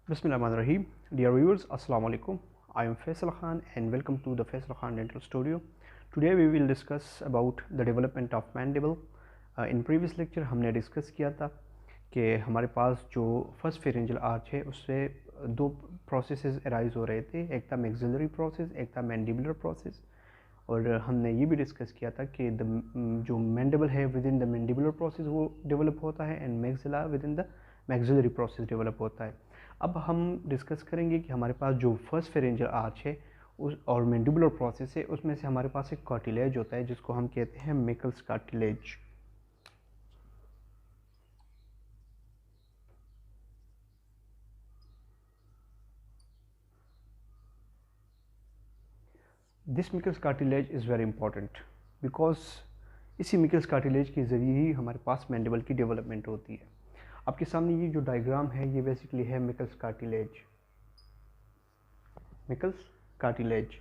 Bismillahirrahmanirrahim. Dear viewers, Assalamu alaikum. I am Faisal Khan and welcome to the Faisal Khan Dental Studio. Today we will discuss about the development of mandible. In previous lecture हमने discuss किया था कि हमारे पास जो first pharyngeal arch है उससे दो processes arise हो रहे थे, एक था मैक्सिलरी प्रोसेस, एक था मैंडिबुलर प्रोसेस। और हमने ये भी डिस्कस किया था कि जो मैंडिबल है within the mandibular process वो डेवलप होता है and maxilla with in the maxillary process develop होता है। अब हम डिस्कस करेंगे कि हमारे पास जो फर्स्ट फेरेंजियल आर्च है उस और मैंडिबुलर प्रोसेस है उसमें से हमारे पास एक कार्टिलेज होता है जिसको हम कहते हैं Meckel's cartilage. This Meckel's cartilage is very important because इसी मिकल्स कार्टिलेज के ज़रिए ही हमारे पास मैंडिबल की डेवलपमेंट होती है। आपके सामने ये जो डायग्राम है ये बेसिकली है मिकल्स cartilage. Michel's cartilage.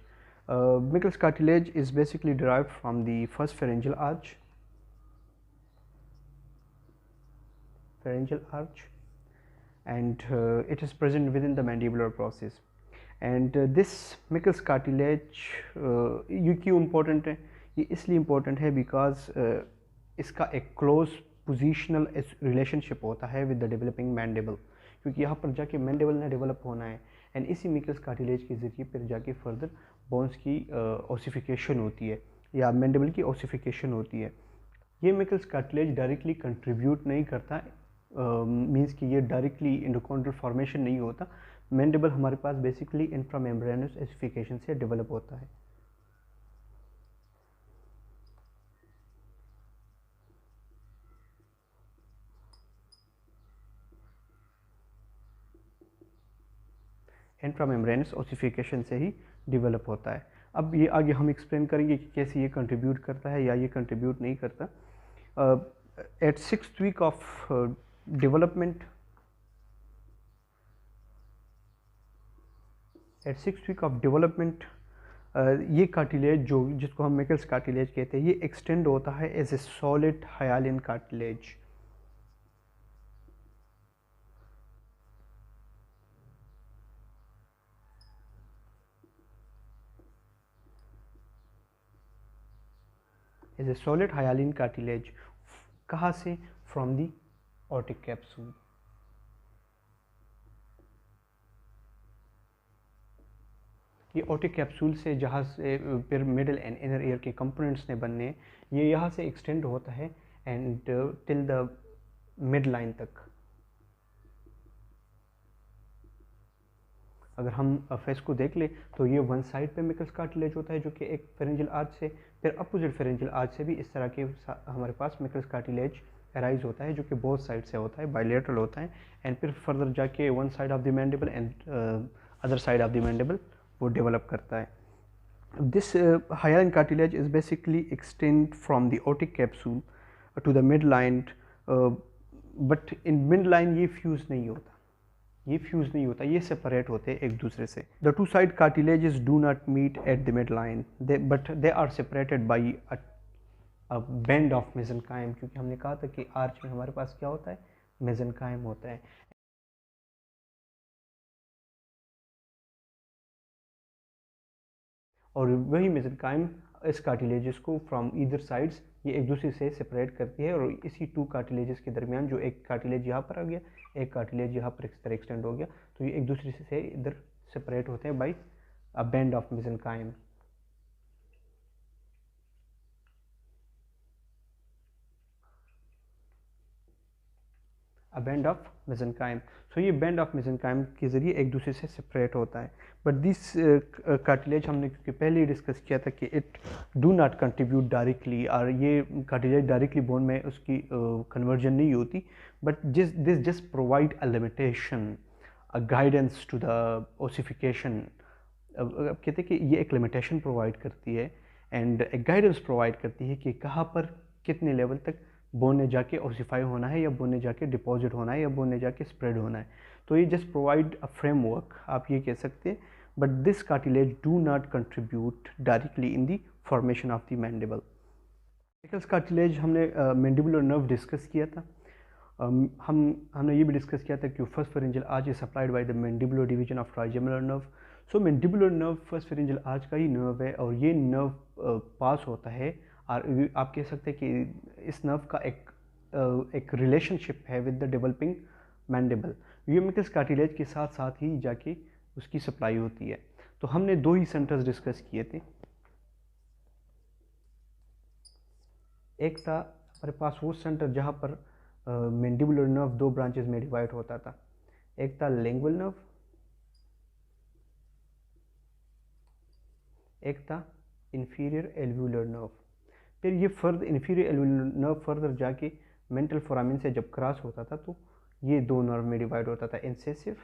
Michel's cartilage is basically derived from the first pharyngeal arch. And it is present within the mandibular process. And this Michel's cartilage ये क्यों इम्पोर्टेंट है? ये इसलिए इम्पोर्टेंट है बिकॉज इसका एक क्लोज पोजिशनल रिलेशनशिप होता है विद द डेवलपिंग मैंडिबल, क्योंकि यहाँ पर जाके मैंडिबल ने डेवलप होना है एंड इसी मिकल्स कार्टिलेज के ज़रिए फिर जाके फर्दर बोन्स की ओसिफिकेशन होती है या मैंडिबल की ओसिफिकेशन होती है। ये मिकल्स कार्टिलेज डायरेक्टली कंट्रीब्यूट नहीं करता, मींस कि ये डायरेक्टली एंडोकॉन्ड्रियल फॉर्मेशन नहीं होता। मैंडिबल हमारे पास बेसिकली इंफ्रामेम्ब्रेनस ओसिफिकेशन से डेवलप होता है। इंट्रामेम्ब्रेनस ओसिफिकेशन से ही डेवलप होता है। अब ये आगे हम एक्सप्लेन करेंगे कि कैसे ये कंट्रीब्यूट करता है या ये कंट्रीब्यूट नहीं करता। At 6th week of development ये कार्टिलेज जो जिसको हम मिकल्स कार्टिलेज कहते हैं ये एक्सटेंड होता है as a solid hyaline cartilage. is a solid hyaline cartilage। कहाँ से? From the otic capsule. ये ऑर्टिक कैप्सूल से जहाँ से फिर मिडल एंड इनर ईयर के कंपोनेंट्स ने बनने, ये यहाँ से एक्सटेंड होता है and till the mid line तक। अगर हम फेस को देख ले तो ये वन साइड पे मिकल्स कार्टिलेज होता है जो कि एक फेरेंजियल आर्च से, फिर अपोजिट फेरेंजियल आर्च से भी इस तरह के हमारे पास मिकल्स कार्टिलेज अराइज होता है जो कि बोथ साइड से होता है, बायलेटरल होता है एंड फिर फर्दर जाके one side of the mandible and other side of the mandible वो डेवलप करता है। This hyaline cartilage is basically extend from the otic capsule to the mid line, but in mid line ये fuse नहीं होता, ये separate होते हैं एक दूसरे से। The two side cartilages do not meet at the mid line but they are separated by a bend of mesenchyme, क्योंकि हमने कहा था कि आर्च में हमारे पास क्या होता है? मेसेनकाइम होता है। और वही मेसेनकाइम इस कार्टिलेजेस को फ्रॉम ईदर साइड्स ये एक दूसरे से सेपरेट करती है और इसी टू कार्टिलेजेस के दरमियान जो एक कार्टिलेज यहाँ पर आ गया, एक कार्टिलेज यहाँ पर इस तरह एक्सटेंड हो गया, तो ये एक दूसरे से इधर सेपरेट होते हैं by a bend of mesenchyme. A band of mesenchyme. So ये बैंड ऑफ मेसेनकाइम के ज़रिए एक दूसरे से सेपरेट होता है। बट दिस कार्टिलेज हमने क्योंकि पहले ही डिस्कस किया था कि it do not contribute directly, और ये कार्टिलेज डायरेक्टली बोन में उसकी कन्वर्जन नहीं होती, but this just provide a limitation, a guidance to the ossification. अब कहते हैं कि ये एक लिमिटेशन प्रोवाइड करती है एंड एक गाइडेंस प्रोवाइड करती है कि कहाँ पर कितने लेवल तक बोन ने जाके ओसिफाई होना है या बोन ने जाके डिपॉजिट होना है या बोन ने जाके स्प्रेड होना है। तो ये जस्ट प्रोवाइड अ फ्रेमवर्क, आप ये कह सकते हैं, but this cartilage do not contribute directly in the formation of the mandible. Meckel's cartilage हमने मैंडिबुलर नर्व डिस्कस किया था। हमने ये भी डिस्कस किया था कि first pharyngeal arch is supplied by the mandibular division of trigeminal nerve. So mandibular nerve first pharyngeal arch का ही नर्व है और ये नर्व पास होता है, और आप कह सकते हैं कि इस नर्व का एक रिलेशनशिप है with the developing mandible. Meckel's cartilage के साथ साथ ही जाके उसकी सप्लाई होती है। तो हमने दो ही सेंटर्स डिस्कस किए थे। एक था हमारे पास वो सेंटर जहाँ पर मैंडिबुलर नर्व दो ब्रांचेस में डिवाइड होता था। एक था लिंगुअल नर्व, एक था इंफीरियर एल्वुलर नर्व। फिर ये इंफीरियर एल्वुलर नर्व फर्दर जाके मेंटल फोरामिन से जब क्रॉस होता था तो ये दो नर्व में डिवाइड होता था, इंसेसिव,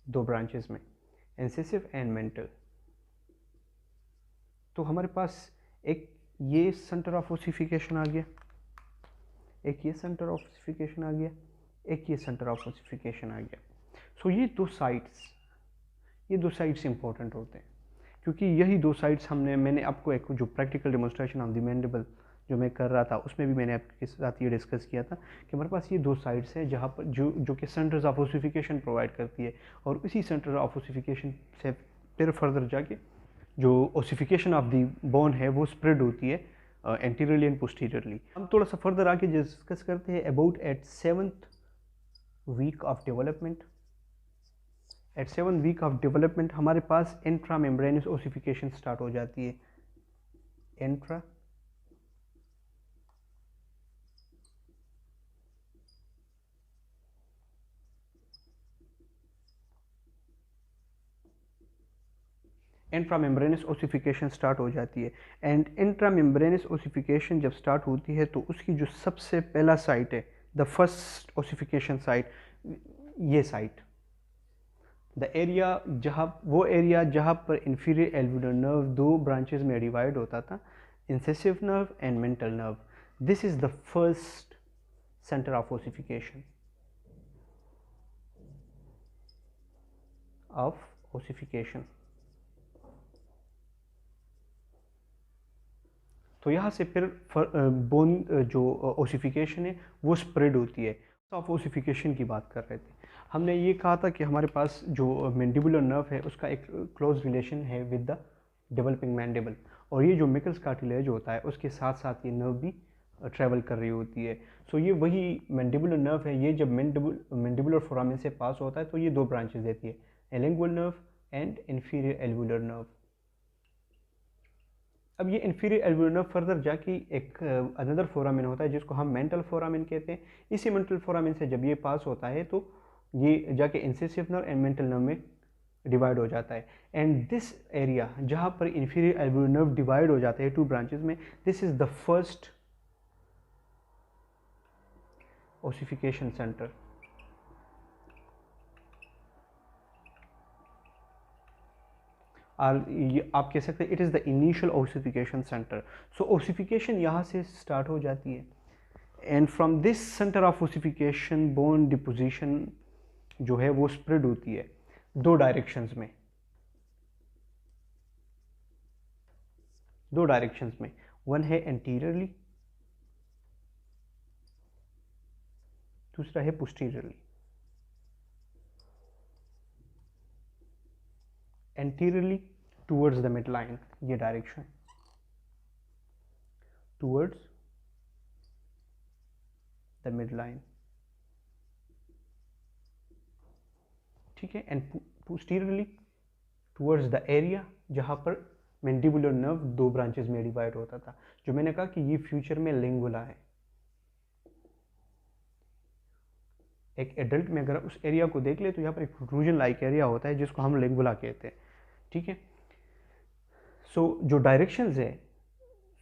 दो ब्रांचेस में, इंसेसिव एंड मेंटल। तो हमारे पास एक ये सेंटर ऑफ ओसिफिकेशन आ गया, एक ये सेंटर ऑफ ओसिफिकेशन आ गया, एक ये सेंटर ऑफ ओसिफिकेशन आ गया। सो ये दो साइट्स इंपॉर्टेंट होते हैं, क्योंकि यही दो साइट्स मैंने आपको एक जो practical demonstration of the mandible जो मैं कर रहा था उसमें भी मैंने आपके साथ ये डिस्कस किया था कि हमारे पास ये दो साइट्स हैं जहाँ पर जो कि सेंटर्स ऑफ ओसिफिकेशन प्रोवाइड करती है, और उसी सेंटर ऑफ ओसिफिकेशन से फिर फर्दर जाके जो ओसिफिकेशन ऑफ द बोन है वो स्प्रेड होती है एंटीरियरली एंड पोस्टीरियरली। हम थोड़ा सा फर्दर आके डिस्कस करते हैं about at 7th week of development. At 7th week of development हमारे पास इंट्रा मेम्ब्रेनस ओसिफिकेशन स्टार्ट हो जाती है। इंट्रा इंट्रामेम्ब्रेनस ओसिफिकेशन स्टार्ट हो जाती है। एंड इंट्रामेम्ब्रेनस ओसिफिकेशन जब स्टार्ट होती है तो उसकी जो सबसे पहला साइट है, द फर्स्ट ओसिफिकेशन साइट, ये साइट, द एरिया जहाँ पर इंफीरियर एल्वुलर नर्व दो ब्रांचेस में डिवाइड होता था, इंसेसिव nerve and mental nerve, this is the first centre of ossification तो यहाँ से फिर बोन जो ओसिफिकेशन है वो स्प्रेड होती है। ऑफ ओसिफिकेशन की बात कर रहे थे, हमने ये कहा था कि हमारे पास जो मैंडिबुलर नर्व है उसका एक क्लोज रिलेशन है विद द डेवलपिंग मैंडिबल, और ये जो मिकल्स कार्टिलेज होता है उसके साथ साथ ये नर्व भी ट्रैवल कर रही होती है। सो ये वही मैंडिबुलर नर्व है, ये जब मैंडिबुलर फोरामिन से पास होता है तो ये दो ब्रांचेस देती है, lingual nerve and inferior alveolar nerve. अब ये इंफीरियर एल्वुलर नर्व फर्दर जाके एक अनदर फोरामिन होता है जिसको हम मेंटल फोरामिन कहते हैं। इसी मेंटल फोरामिन से जब ये पास होता है तो ये जाके इंसेसिव नर्व एंड मेंटल नर्व में डिवाइड हो जाता है। एंड दिस एरिया जहाँ पर इंफीरियर एल्वुलर नर्व डिवाइड हो जाते हैं टू ब्रांचेस में, this is the first ossification centre. और आप कह सकते हैं it is the initial ossification centre. So ossification यहाँ से स्टार्ट हो जाती है, and from this centre of ossification bone deposition जो है वो स्प्रेड होती है दो डायरेक्शंस में, वन है एंटीरियरली, दूसरा है posteriorly. Anteriorly towards the mid line, ये direction towards the mid line, ठीक है। And posteriorly towards the area जहाँ पर मैंडिबुलर नर्व दो ब्रांचेस में डिवाइड होता था, जो मैंने कहा कि ये फ्यूचर में लिंगुला है। एक एडल्ट में अगर उस एरिया को देख ले तो यहाँ पर एक प्रोट्रूजन लाइक एरिया होता है जिसको हम लिंगुला कहते हैं, ठीक है। सो जो डायरेक्शंस है,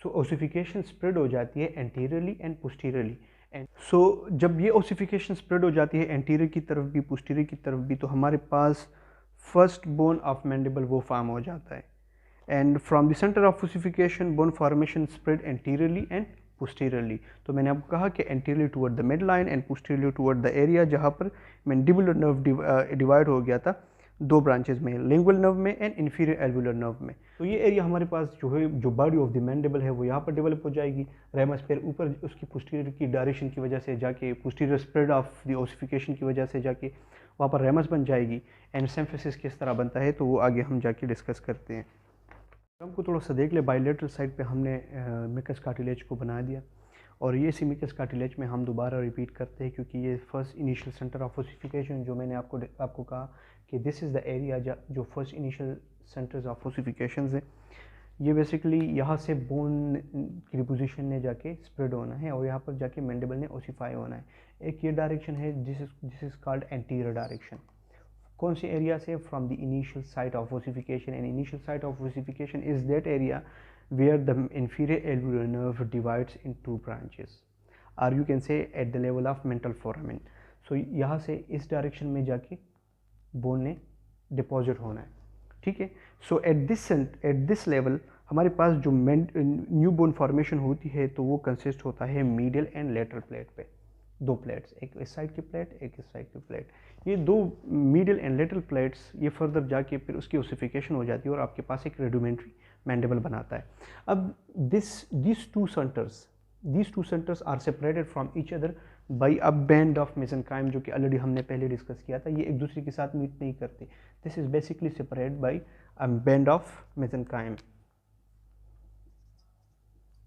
सो ओसिफिकेशन स्प्रेड हो जाती है anteriorly and posteriorly. And so जब ये ओसिफिकेशन स्प्रेड हो जाती है एंटीरियर की तरफ भी पोस्टीरियर की तरफ भी, तो हमारे पास फर्स्ट बोन ऑफ मैंडिबल वो फॉर्म हो जाता है। And from the centre of ossification bone formation spread anteriorly and posteriorly. तो मैंने आपको कहा कि anteriorly toward the mid line and posteriorly toward the area जहाँ पर मैंडिबुलर नर्व डिवाइड हो गया था, दो ब्रांचेज में, लिंगुअल नर्व में एंड इंफीरियर एल्वुलर नर्व में। तो ये एरिया हमारे पास जो है, जो बॉडी ऑफ द मैंडिबल है वो यहाँ पर डेवलप हो जाएगी। रेमस फिर ऊपर उसकी पोस्टीरियर की डायरेक्शन की वजह से जाके, posterior spread of the ossification की वजह से जाके वहाँ पर रेमस बन जाएगी। एंड सिम्फिसिस किस तरह बनता है तो वो आगे हम जाके डिस्कस करते हैं। हमको थोड़ा सा देख ले, बायलेटरल साइड पे हमने मिकस कार्टिलेज को बना दिया, और ये इसी मिकस कार्टिलेज में हम दोबारा रिपीट करते हैं, क्योंकि ये first initial centre of ossification, जो मैंने आपको कहा कि दिस इज़ द एरिया जो first initial centres of ossification है। ये बेसिकली यहाँ से बोन की पोजीशन ने जाके स्प्रेड होना है और यहाँ पर जाके मैंडिबल ने ओसिफाई होना है। एक ये डायरेक्शन है this is called anterior direction. कौन सी एरिया से? From the initial site of ossification, and initial site of ossification is that area where the inferior alveolar nerve divides in two branches, or you can say at the level of mental foramen. So यहाँ से इस direction में जाके bone ने deposit होना है, ठीक है। सो एट दिस लेवल हमारे पास जो न्यू बोन फॉर्मेशन होती है तो वो कंसिस्ट होता है मीडियल एंड लेटरल प्लेट पे, दो प्लेट्स, एक इस साइड की प्लेट, एक इस साइड की प्लेट। ये दो मीडियल एंड लेटरल प्लेट्स ये फर्दर जाके फिर उसकी ओसिफिकेशन हो जाती है और आपके पास एक रेडिमेंट्री मैंडिबल बनाता है। अब these two centers are separated from each other by a band of mesenchyme, जो कि ऑलरेडी हमने पहले डिस्कस किया था। ये एक दूसरे के साथ मीट नहीं करते। This is basically separate by a band of mesenchyme,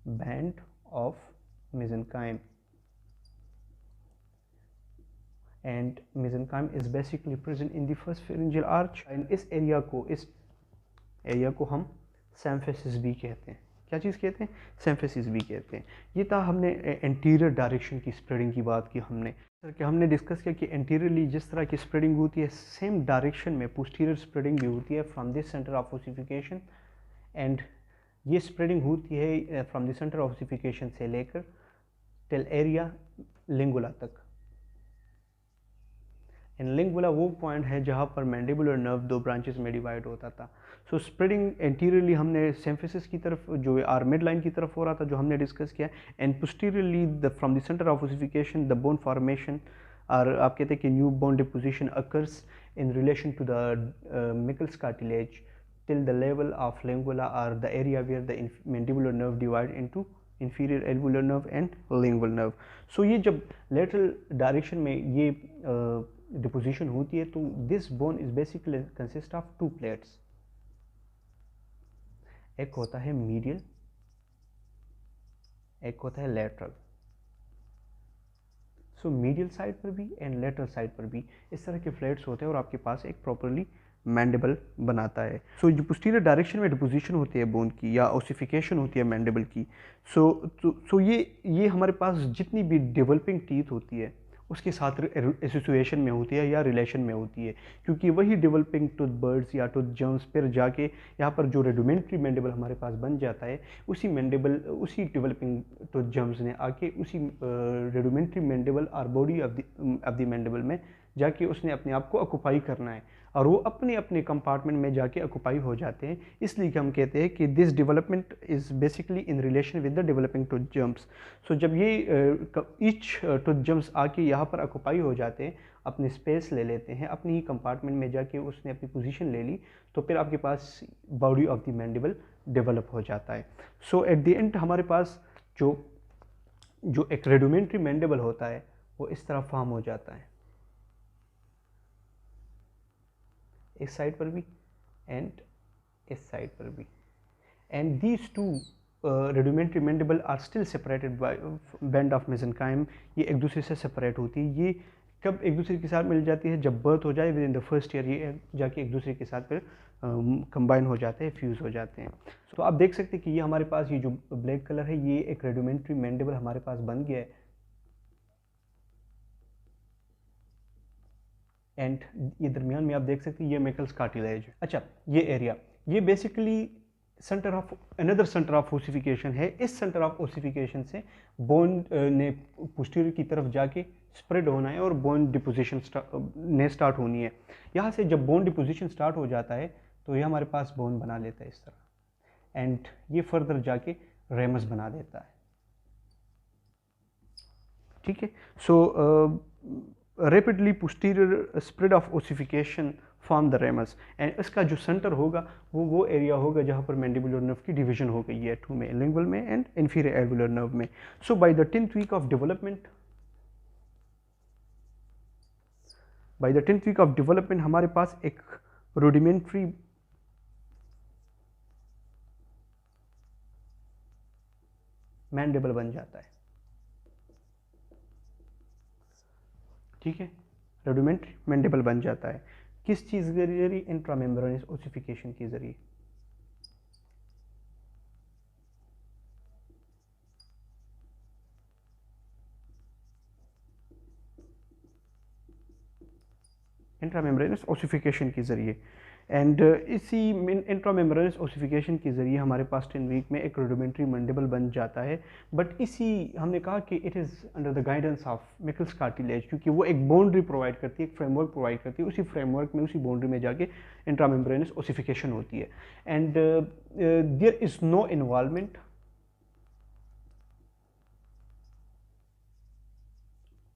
band of mesenchyme, and mesenchyme is basically present in the first pharyngeal arch. And इस एरिया को हम सिम्फिसिस भी कहते हैं। क्या चीज़ कहते हैं? सिम्फिसिस भी कहते हैं। ये था हमने एंटीरियर डायरेक्शन की स्प्रेडिंग की बात की हमने डिस्कस किया कि एंटीरियरली जिस तरह की स्प्रेडिंग होती है, सेम डायरेक्शन में पोस्टीरियर स्प्रेडिंग भी होती है from this centre of ossification, and ये स्प्रेडिंग होती है from the centre of ossification से लेकर टिल एरिया लिंगुला तक। एंड लिंगुला वो पॉइंट है जहाँ पर मैंडिबुलर नर्व दो ब्रांचेस में डिवाइड होता था। सो स्प्रेडिंग एंटीरियरली हमने सिम्फिसिस की तरफ, जो आर मिड लाइन की तरफ हो रहा था, जो हमने डिस्कस किया, and posteriorly from the centre of ossification the bone formation, और आप कहते हैं कि new bone deposition occurs in relation to the Meckel's cartilage till the level of lingula और the area where the mandibular nerve divide into inferior alveolar nerve and lingual nerve. So ये जब lateral direction में ये deposition होती है तो this bone is basically consist of two plates. एक होता है medial, एक होता है lateral. So medial side पर भी and lateral side पर भी इस तरह के plates होते हैं और आपके पास एक properly मैंडिबल बनाता है। सो जो पोस्टीरियर डायरेक्शन में डिपोजिशन होती है बोन की या ओसिफिकेशन होती है मैंडिबल की, सो ये हमारे पास जितनी भी डेवलपिंग टीथ होती है उसके साथ एसोसिएशन में होती है या रिलेशन में होती है, क्योंकि वही डेवलपिंग टूथ बर्ड्स या टूथ जर्म्स फिर जाके यहाँ पर जो रेडिमेंट्री मैंडिबल हमारे पास बन जाता है, उसी डेवलपिंग टूथ जर्म्स ने आके उसी रेडिमेंट्री मैंडिबल और बॉडी ऑफ द मैंडिबल में जाके उसने अपने आप को ऑक्युपाई करना है और वो अपने अपने कंपार्टमेंट में जाके ऑक्युपाई हो जाते हैं। इसलिए हम कहते हैं कि this development is basically in relation with the developing tooth germs. So जब ये ईच टूथ जर्म्स आके यहाँ पर ऑक्युपाई हो जाते हैं, अपनी स्पेस ले लेते हैं, अपनी ही कंपार्टमेंट में जाके उसने अपनी पोजीशन ले ली, तो फिर आपके पास body of the mandible develop हो जाता है। सो एट द एंड हमारे पास जो एक रेडिमेंट्री मैंडिबल होता है वो इस तरह फॉर्म हो जाता है, इस साइड पर भी एंड इस साइड पर भी, and these two rudimentary mandible are still separated by band of mesenchyme. ये एक दूसरे से सेपरेट होती है। ये कब एक दूसरे के साथ मिल जाती है? जब बर्थ हो जाए with in the first year, ये जाके एक दूसरे के साथ फिर कंबाइन हो जाते हैं, फ्यूज़ हो जाते हैं। तो आप देख सकते हैं कि ये हमारे पास ये जो ब्लैक कलर है ये एक रेडिमेंट्री मैंडिबल हमारे पास बन गया है, एंड ये दरमियान में आप देख सकते हैं ये मिकल्स कार्टिलेज। अच्छा, ये एरिया ये basically another centre of ossification है। इस सेंटर ऑफ ओसिफिकेशन से बोन ने पोस्टीरियर की तरफ जाके स्प्रेड होना है और बोन डिपोजिशन ने स्टार्ट होनी है। यहाँ से जब बोन डिपोजिशन स्टार्ट हो जाता है तो ये हमारे पास बोन बना लेता है इस तरह, एंड ये फर्दर जाके रेमस बना देता है, ठीक है। सो rapidly posterior spread of ossification form the ramus, and इसका जो सेंटर होगा वो एरिया होगा जहाँ पर मैंडिबुलर नर्व की डिवीजन हो गई है टू में, लिंगुअल में एंड इंफीरियर एल्वुलर नर्व में. So by the 10th week of development, by the 10th week of development हमारे पास एक रूडिमेंट्री मैंडिबल बन जाता है. ठीक है, रूडिमेंट्री मैंडिबल बन जाता है. किस चीज़ के जरिए? इंट्रामेम्ब्रेनस ओसिफिकेशन के जरिए. इंट्रामेम्ब्रेनस ओसिफिकेशन के जरिए. एंड इसी इंट्रामेम्ब्रेनस ओसिफिकेशन के ज़रिए हमारे पास 10 वीक में एक रूडिमेंट्री मैंडिबल बन जाता है. बट इसी हमने कहा कि it is under the guidance of Meckel's cartilage, क्योंकि वो एक बाउंड्री प्रोवाइड करती है, एक फ्रेमवर्क प्रोवाइड करती है. उसी फ्रेमवर्क में, उसी बाउंड्री में जाके इंट्रामेम्ब्रेनस ओसिफिकेशन होती है. And there is no involvement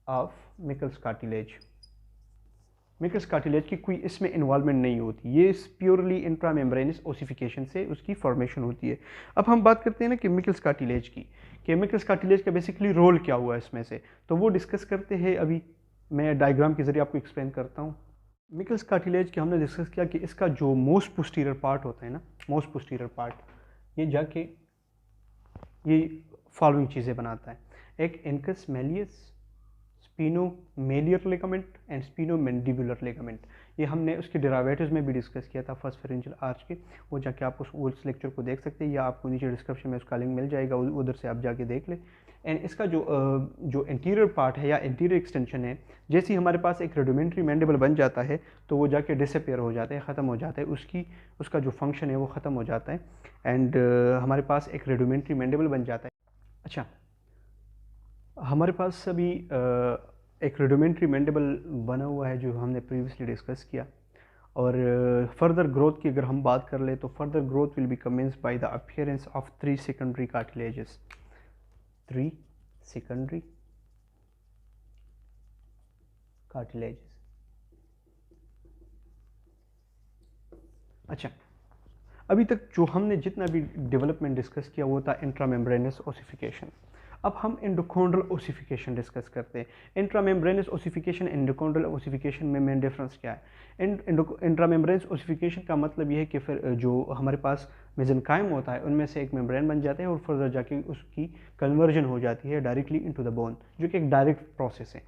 of Meckel's cartilage. Meckel's cartilage की कोई इसमें इन्वॉल्वमेंट नहीं होती. ये प्योरली इंट्रामेम्ब्रेनस ओसिफिकेशन से उसकी फॉर्मेशन होती है. अब हम बात करते हैं ना कि मिकल्स कार्टिलेज की, कि मिकल्स कार्टिलेज का बेसिकली रोल क्या हुआ इसमें से, तो वो डिस्कस करते हैं. अभी मैं डायग्राम के जरिए आपको एक्सप्लेन करता हूँ. मिकल्स कार्टिलेज की हमने डिस्कस किया कि इसका जो मोस्ट पोस्टीरियर पार्ट होता है ना, मोस्ट पोस्टीरियर पार्ट, ये जाके ये फॉलोइंग चीज़ें बनाता है. एक incus malleus, sphenomalleolar ligament and sphenomandibular ligament. ये हमने उसके डेरिवेटिव्स में भी डिस्कस किया था फर्स्ट फेरेंजियल आर्च के. वो जाके आप उस लेक्चर को देख सकते हैं, या आपको नीचे डिस्क्रिप्शन में उसका लिंक मिल जाएगा, उधर से आप जाके देख लें. एंड इसका जो इंटीरियर पार्ट है या इंटीरियर एक्सटेंशन है, जैसे ही हमारे पास एक रूडिमेंट्री मैंडिबल बन जाता है तो वो जाके डिसअपेयर हो जाता है, ख़त्म हो जाता है. उसका जो फंक्शन है वो ख़त्म हो जाता है. एंड हमारे पास एक रूडिमेंट्री मैंडिबल बन जाता है. अच्छा, हमारे पास अभी एक रूडिमेंट्री मैंडिबल बना हुआ है जो हमने प्रीवियसली डिस्कस किया. और फर्दर ग्रोथ की अगर हम बात कर ले तो further growth will be commence by the appearance of 3 secondary cartilages. 3 secondary cartilages. अच्छा, अभी तक जो हमने जितना भी डेवलपमेंट डिस्कस किया वो था इंट्रामेम्ब्रेनस ओसिफिकेशन. अब हम एंडोकॉन्ड्रल ओसिफिकेशन डिस्कस करते हैं. इंट्रामेम्ब्रेनस ओसिफिकेशन, एंडोकॉन्ड्रल ओसिफिकेशन में मेन डिफरेंस क्या है? इंट्रामेम्ब्रेनस ओसिफिकेशन का मतलब यह है कि फिर जो हमारे पास मेसेनकाइम होता है उनमें से एक मेम्ब्रेन बन जाता है और फर्दर जाके उसकी कन्वर्जन हो जाती है डायरेक्टली इनटू द बोन, जो कि एक डायरेक्ट प्रोसेस है.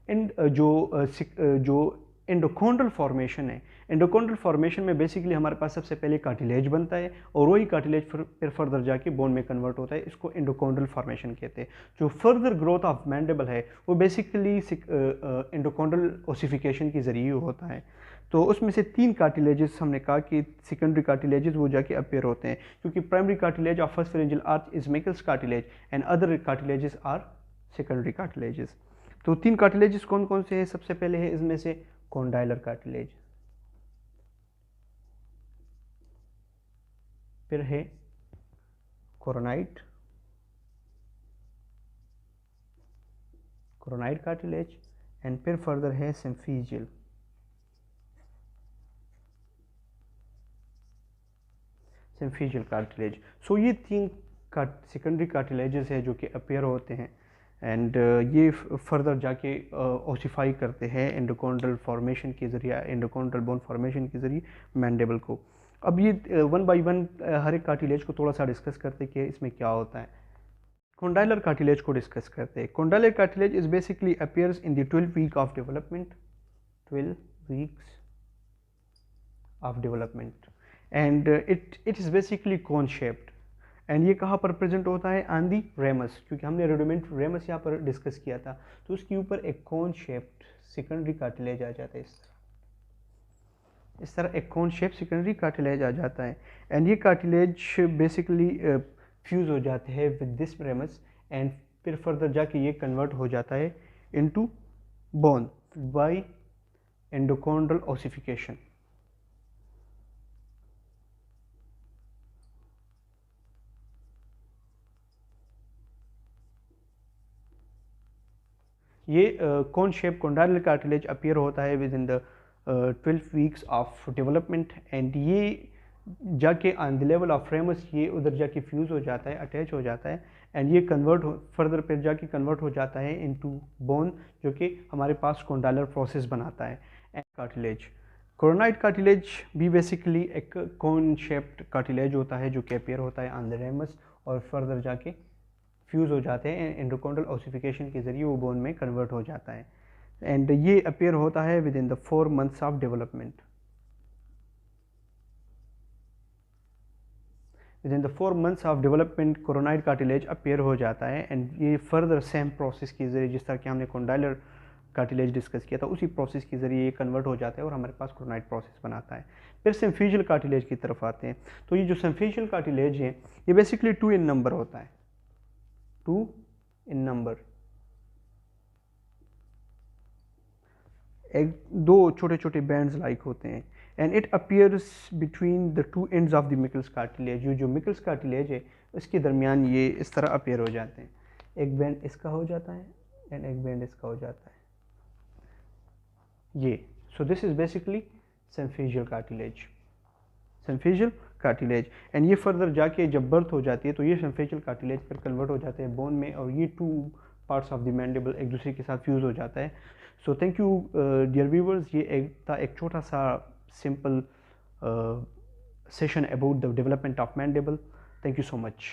एंड जो एंडोकॉन्ड्रल फॉर्मेशन है, एंडोकॉन्ड्रल फॉर्मेशन में बेसिकली हमारे पास सबसे पहले कार्टिलेज बनता है और वही कार्टिलेज फिर फर्दर जाके बोन में कन्वर्ट होता है. इसको एंडोकॉन्ड्रल फॉर्मेशन कहते हैं. जो फर्दर ग्रोथ ऑफ मैंडिबल है वो बेसिकली एंडोकॉन्ड्रल ओसिफिकेशन के जरिए होता है. तो उसमें से 3 कार्टिलेजेस हमने कहा कि सेकेंडरी कार्टिलेजेस वो जाके अपीयर होते हैं, क्योंकि primary cartilage of first pharyngeal arch is Meckel's cartilage and other cartilages are secondary cartilages. तो 3 कार्टिलेजेस कौन कौन से हैं? सबसे पहले है इसमें से कॉन्डाइलर कार्टिलेज, फिर है कोरोनाइड कार्टिलेज एंड फिर फर्दर है सिम्फिजियल. कार्टिलेज. सो ये 3 सेकेंडरी कार्टिलेजेस है जो कि अपीयर होते हैं एंड ये फर्दर जाके ओसिफाई करते हैं एंडोकॉन्ड्रल फॉर्मेशन के ज़रिए, एंडोकॉन्ड्रल बोन फॉर्मेशन के ज़रिए मैंडिबल को. अब ये वन बाय वन हर एक कार्टिलेज को थोड़ा सा डिस्कस करते हैं कि इसमें क्या होता है. कॉन्डाइलर कार्टिलेज को डिस्कस करते हैं. Condylar cartilage is basically appears in the 12 week of development, 12 weeks of development and it is basically cone shaped. एंड ये कहाँ पर प्रेजेंट होता है? ऑन दी रेमस, क्योंकि हमने रूडिमेंट रेमस यहाँ पर डिस्कस किया था. तो उसके ऊपर एक कोन शेप्ड सेकेंडरी कार्टिलेज आ जाता है. इस तरह एक कोन शेप सेकेंडरी कार्टिलेज आ जाता है. एंड ये कार्टिलेज बेसिकली फ्यूज़ हो जाते हैं विद दिस रेमस एंड फिर फर्दर जाके ये कन्वर्ट हो जाता है इनटू बोन बाय एंडोकॉन्ड्रल ओसिफिकेशन. ये cone shape condylar cartilage appear होता है within the 12 weeks of development, and ये जाके on the level of ramus ये उधर जाके फ्यूज़ हो जाता है, अटैच हो जाता है, एंड ये कन्वर्ट हो फर्दर फिर जाके कन्वर्ट हो जाता है इनटू बोन, जो कि हमारे पास कॉन्डाइलर प्रोसेस बनाता है। एंड कार्टिलेज, कोरोनाइड कार्टिलेज भी बेसिकली एक कोन शेप्ड कार्टिलेज होता है जो कि अपीयर होता है ऑन द रेमस और फर्दर जाके फ्यूज़ हो जाते हैं, एंडोकॉन्ड्रल ऑसिफिकेशन के ज़रिए वो बोन में कन्वर्ट हो जाता है, एंड ये अपीयर होता है within the 4 months of development. Within the 4 months of development coronoid cartilage appear हो जाता है, एंड ये फर्दर सेम प्रोसेस के ज़रिए जिस तरह कि हमने कॉन्डाइलर कार्टिलेज डिस्कस किया था उसी प्रोसेस के ज़रिए ये कन्वर्ट हो जाता है और हमारे पास कोरोनाइड प्रोसेस बनाता है। फिर सिम्फिशियल कार्टिलेज की तरफ आते हैं। तो ये जो सिम्फिशियल कार्टिलेज है ये बेसिकली 2 इन नंबर होता है, 2 इन नंबर, एक दो छोटे छोटे बैंड्स लाइक होते हैं, and it appears between the 2 ends of the Meckel's cartilage. जो मिकल्स कार्टिलेज है इसके दरमियान ये इस तरह अपीयर हो जाते हैं, एक बैंड इसका हो जाता है एंड एक बैंड इसका हो जाता है ये। So this is basically symphyseal cartilage, symphyseal cartilage, and ये फर्दर जाके जब बर्थ हो जाती है तो ये सिम्फिशियल कार्टिलेज फिर कन्वर्ट हो जाते हैं बोन में, और ये 2 पार्ट्स ऑफ द मैंडिबल एक दूसरे के साथ फ्यूज़ हो जाता है। So thank you dear viewers, ये एक छोटा सा simple session about the development of mandible. Thank you so much.